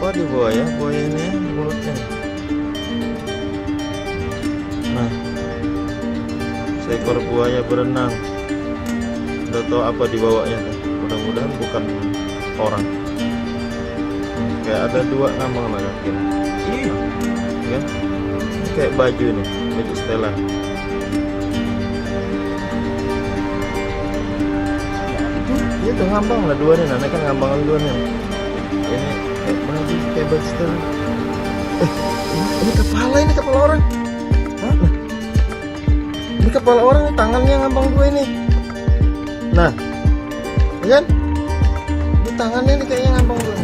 apa di buaya ini mulutnya. Nah, seekor buaya berenang. Udah tahu apa dibawanya tuh. Mudah-mudahan bukan orang. Kayak ada dua ngambang lah yakin. Iya. Kan? Ini kayak baju nih, baju setelan. Iya tuh ngambang lah dua nih, kan ngambang dua nih. Ini kayak baju, kayak baju setelan. Ini kepala orang. Hah? Nah, ini kepala orang, tangannya ngambang dua ini. Nah, kan? Ini tangannya nih kayaknya ngambang dua.